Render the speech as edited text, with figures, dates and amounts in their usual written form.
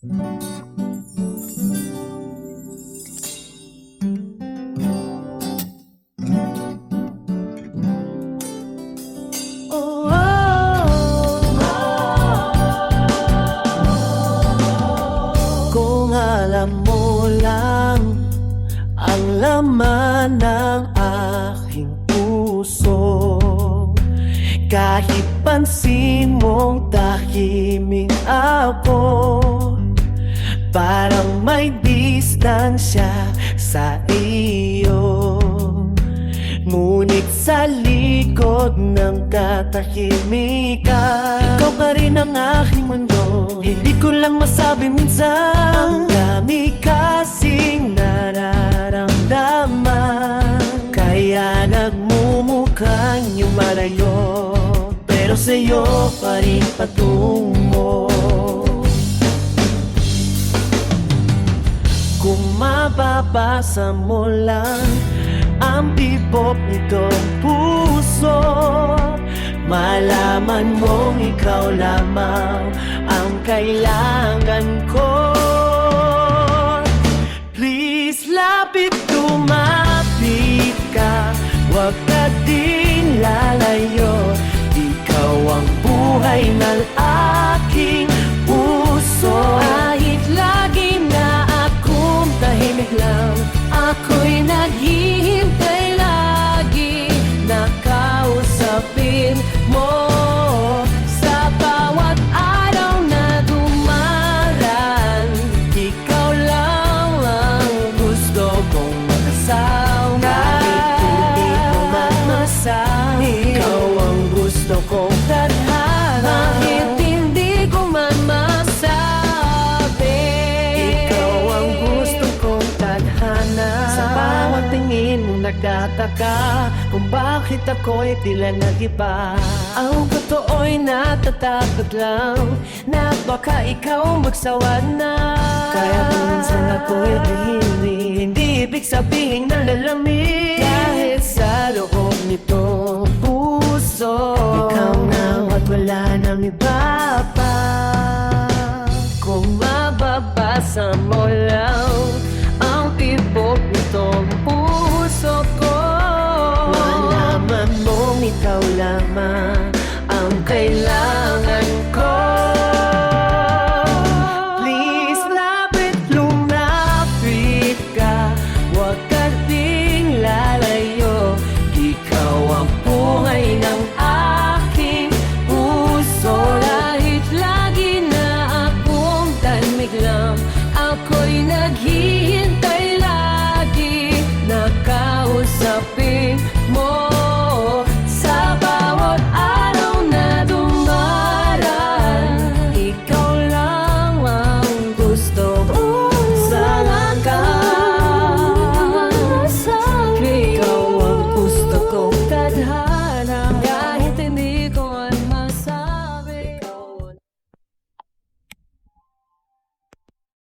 Oh, kung alam mo lang ang laman ng aking puso, kahit pansin mong tahimik ako, parang may distansya sa iyo. Ngunit sa likod ng katahimikan, ikaw pa rin ang aking mundo. Hindi ko lang masabi minsan, ang dami kasing nararamdaman, kaya nagmumukhang yung malayo, pero sa'yo pa rin patungo. Kung mababasa mo lang ang tibok nitong puso, malaman mong ikaw lamang ang kailangan ko. Please, lapit, lumapit ka, huwag ka din lalayo. Ikaw ang buhay ng aking puso. Kahit lagi na akong tahimik lang, ako'y naghihintay lagi na kausapin mo. Sa bawat araw na dumaraan, ikaw lang ang gusto kong makasama. Kahit hindi ko mamasabi, ikaw ang gusto kong tadhana. Kahit hindi ko man masabi, ikaw ang gusto kong tadhana. Sa bawat tingin mo nagtataka kung bakit ako'y tila nag-iba. Ang totoo'y natatakot lang na baka ikaw magsawad na. Kaya kung minsan ako'y tahimik, hindi ibig sabihin na lalamig. Dahil sa loob nitong puso, ikaw na at wala nang iba